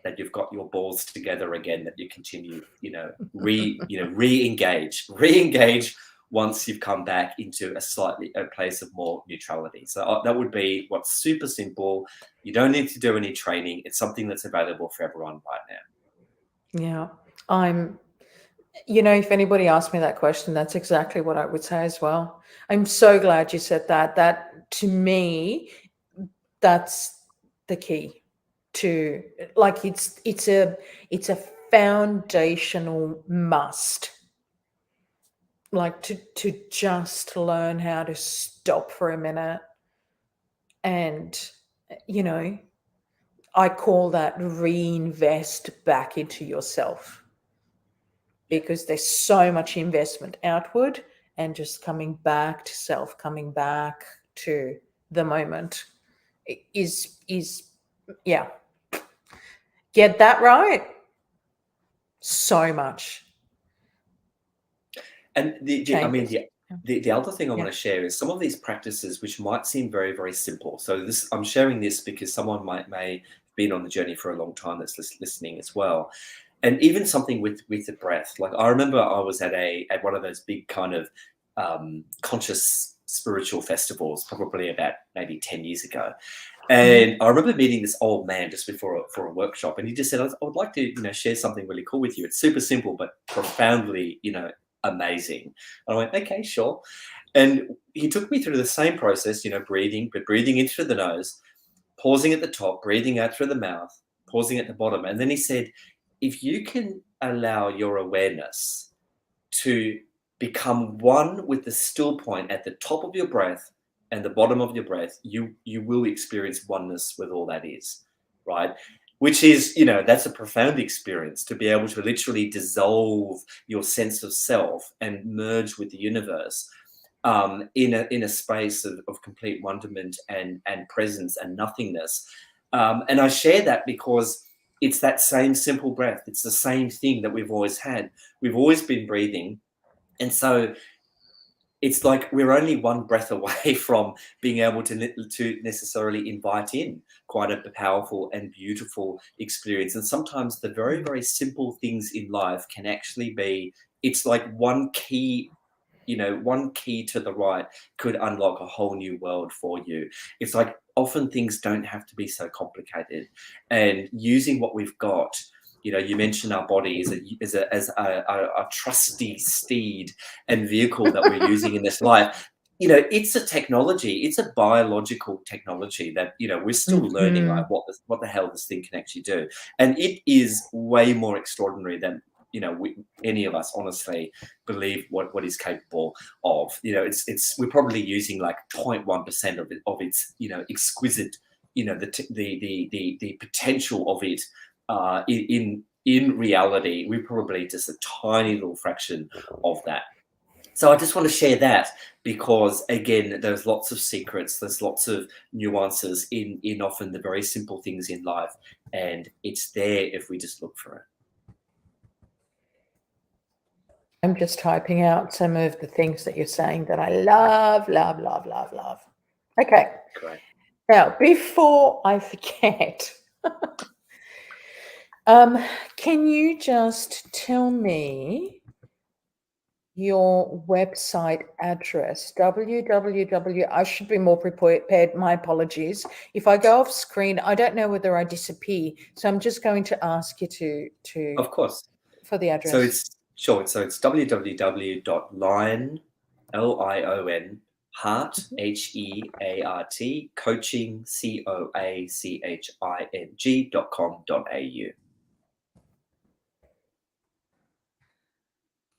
that you've got your balls together again, that you continue, re-engage once you've come back into a place of more neutrality. So that would be what's super simple. You don't need to do any training. It's something that's available for everyone right now. Yeah, if anybody asked me that question, that's exactly what I would say as well. I'm so glad you said that. That, to me, that's the key to, like, it's a foundational must, like to just learn how to stop for a minute. And I call that reinvest back into yourself, because there's so much investment outward, and just coming back to self, coming back to the moment is get that right. So much. And the other thing I want to share is some of these practices, which might seem very, very simple. So I'm sharing this because someone may have been on the journey for a long time that's listening as well. And even something with the breath. Like, I remember I was at one of those big kind of conscious spiritual festivals, probably about maybe 10 years ago. And I remember meeting this old man just before a workshop, and he just said, I would like to share something really cool with you. It's super simple, but profoundly amazing. And I went, okay, sure. And he took me through the same process, breathing in through the nose, pausing at the top, breathing out through the mouth, pausing at the bottom. And then he said, if you can allow your awareness to become one with the still point at the top of your breath and the bottom of your breath, you will experience oneness with all that is, right? Which is, that's a profound experience, to be able to literally dissolve your sense of self and merge with the universe in a space of complete wonderment and presence and nothingness. And I share that because it's that same simple breath. It's the same thing that we've always had. We've always been breathing. And so it's like we're only one breath away from being able to necessarily invite in quite a powerful and beautiful experience. And sometimes the very, very simple things in life can actually be, it's like one key to the right could unlock a whole new world for you. It's like often things don't have to be so complicated, and using what we've got. You mentioned our body as a trusty steed and vehicle that we're using in this life. It's a technology. It's a biological technology that we're still learning, like what the hell this thing can actually do, and it is way more extraordinary than any of us honestly believe what is capable of. We're probably using like 0.1% of its exquisite the potential of it. In reality, we're probably just a tiny little fraction of that. So I just want to share that because, again, there's lots of secrets, there's lots of nuances in often the very simple things in life, and it's there if we just look for it. I'm just typing out some of the things that you're saying that I love, love, love, love, love. Okay. Great. Now, before I forget, can you just tell me your website address? www. I should be more prepared. My apologies. If I go off screen, I don't know whether I disappear. So I'm just going to ask you to Of course. for the address. So it's www.lion, Lion, heart, HEART, coaching, COACHING.com.au.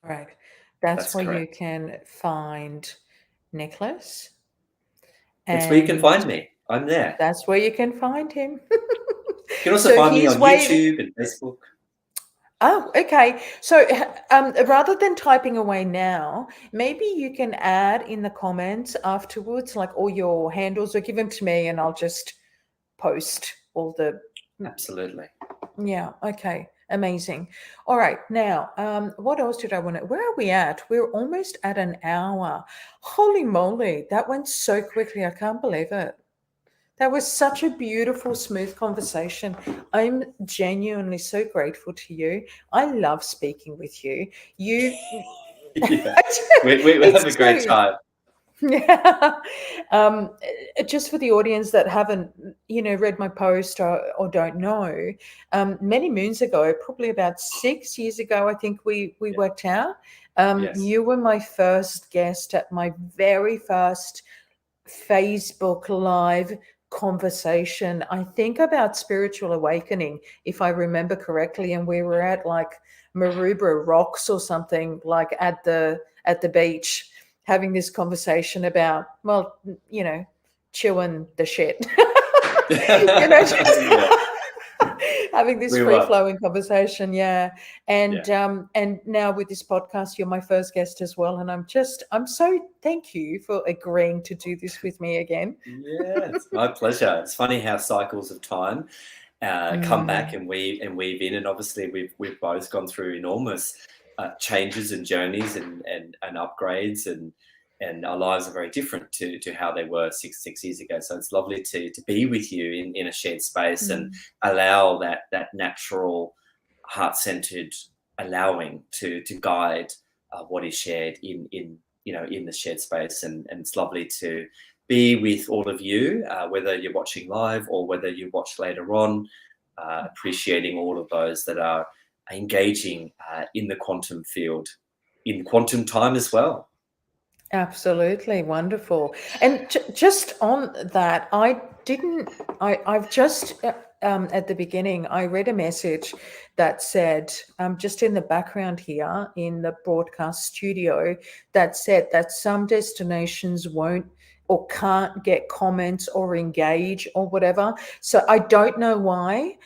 Right. That's where correct. you can find Nicolas. It's where you can find me. I'm there. That's where you can find him. You can also find me on YouTube and Facebook. Oh, okay. So rather than typing away now, maybe you can add in the comments afterwards, like all your handles, or give them to me and I'll just post all the. Absolutely. Yeah. Okay. Amazing. All right. Now, what else did I want to? Where are we at? We're almost at an hour. Holy moly. That went so quickly. I can't believe it. That was such a beautiful, smooth conversation. I'm genuinely so grateful to you. I love speaking with you. You, Yeah. we have a great time. Yeah. Just for the audience that haven't, read my post or don't know, many moons ago, probably about 6 years ago, I think we worked out. Yes. You were my first guest at my very first Facebook Live conversation, I think about spiritual awakening, if I remember correctly, and we were at like Maroubra Rocks or something, like at the beach, having this conversation about, well, chewing the shit. Having this free-flowing conversation, yeah. And now with this podcast, you're my first guest as well, and I'm so thank you for agreeing to do this with me again. Yeah, it's my pleasure. It's funny how cycles of time come back and weave in, and obviously we've both gone through enormous changes and journeys and upgrades, and our lives are very different to how they were six years ago. So it's lovely to be with you in a shared space and allow that natural, heart-centered allowing to guide what is shared in the shared space. And it's lovely to be with all of you, whether you're watching live or whether you watch later on, appreciating all of those that are engaging in the quantum field, in quantum time as well. Absolutely wonderful. And just on that, I've just at the beginning, I read a message that said, just in the background here in the broadcast studio, that said that some destinations won't or can't get comments or engage or whatever. So I don't know why.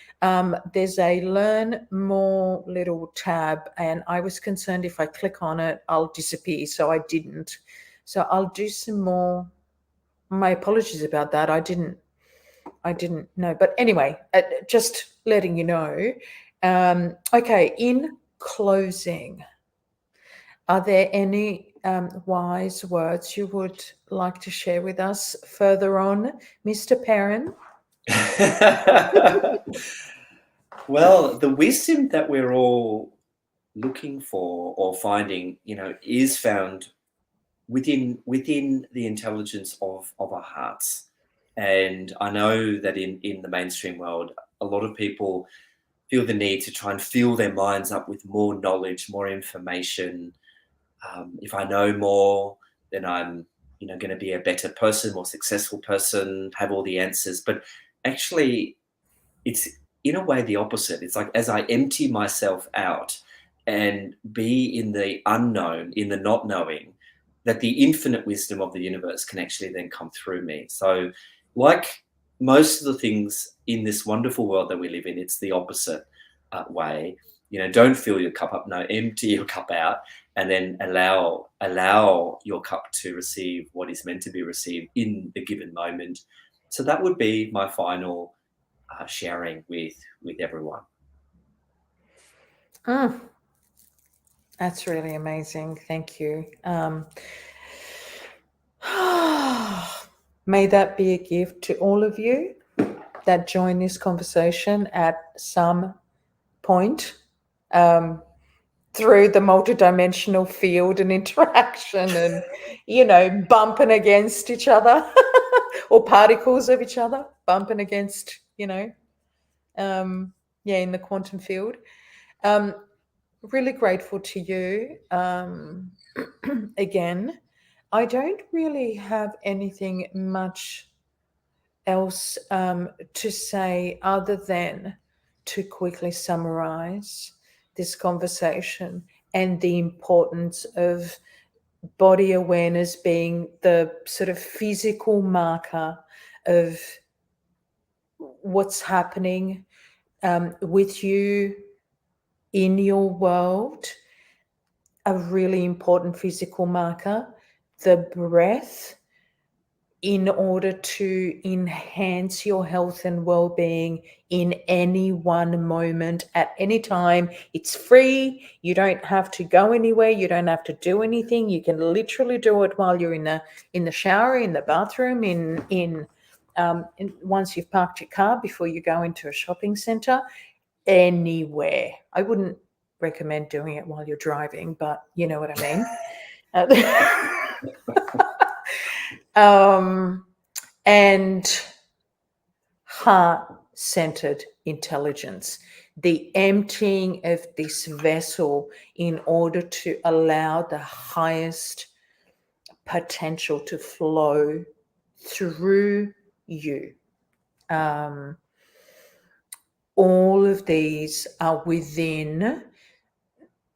There's a learn more little tab, and I was concerned if I click on it, I'll disappear. So I didn't. So I'll do some more. My apologies about that. I didn't know. But anyway, just letting you know. Okay, in closing, are there any wise words you would like to share with us further on, Mr. Perrin? Well, the wisdom that we're all looking for or finding, is found within the intelligence of our hearts. And I know that in the mainstream world, a lot of people feel the need to try and fill their minds up with more knowledge, more information. If I know more, then I'm going to be a better person, more successful person, have all the answers. But actually, it's in a way the opposite. It's like as I empty myself out and be in the unknown, in the not knowing, that the infinite wisdom of the universe can actually then come through me. So like most of the things in this wonderful world that we live in, it's the opposite way. don't fill your cup up, no, empty your cup out, and then allow your cup to receive what is meant to be received in the given moment. So that would be my final sharing with everyone. That's really amazing. Thank you. May that be a gift to all of you that join this conversation at some point through the multidimensional field and interaction and, bumping against each other or particles of each other, bumping against, in the quantum field. Really grateful to you. Again, I don't really have anything much else to say other than to quickly summarize this conversation and the importance of body awareness being the sort of physical marker of what's happening with you in your world. A really important physical marker, the breath, in order to enhance your health and well-being in any one moment at any time. It's free. You don't have to go anywhere. You don't have to do anything. You can literally do it while you're in the shower, in the bathroom, in once you've parked your car, before you go into a shopping center, anywhere. I wouldn't recommend doing it while you're driving, but you know what I mean. And heart-centered intelligence, the emptying of this vessel in order to allow the highest potential to flow through you. All of these are within,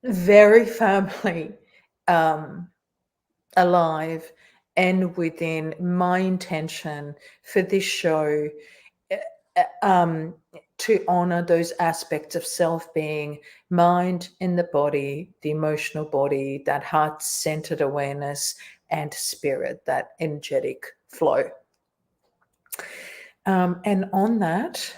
very firmly alive and within my intention for this show to honor those aspects of self-being, mind and the body, the emotional body, that heart-centered awareness, and spirit, that energetic flow. And on that,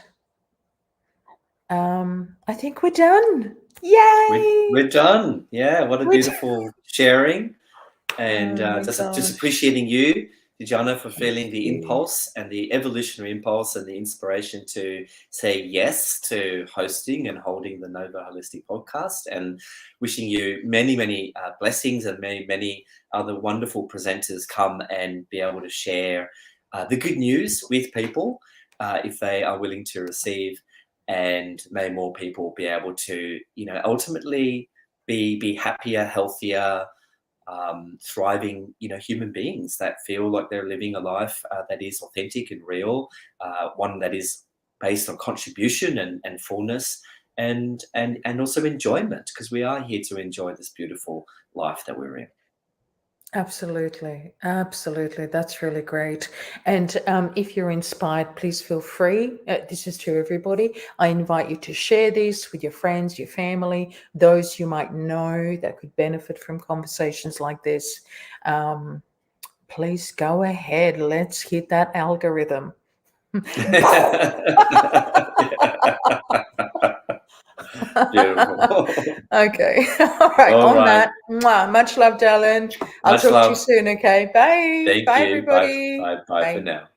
I think we're done. Yay! We're done. Yeah, what a beautiful sharing. And just appreciating you, Dijana, for feeling the impulse and the evolutionary impulse and the inspiration to say yes to hosting and holding the Nova Holistic podcast, and wishing you many, many blessings, and many, many other wonderful presenters come and be able to share the good news with people if they are willing to receive. And may more people be able to, ultimately be happier, healthier, thriving, human beings that feel like they're living a life that is authentic and real, one that is based on contribution and fullness and also enjoyment, because we are here to enjoy this beautiful life that we're in. Absolutely. That's really great. And if you're inspired, please feel free. This is to everybody. I invite you to share this with your friends, your family, those you might know that could benefit from conversations like this. Please go ahead. Let's hit that algorithm. Beautiful. Okay. All right. On that, much love, darling. I'll talk to you soon. Okay. Bye. Thank Bye, you. everybody. Bye for now.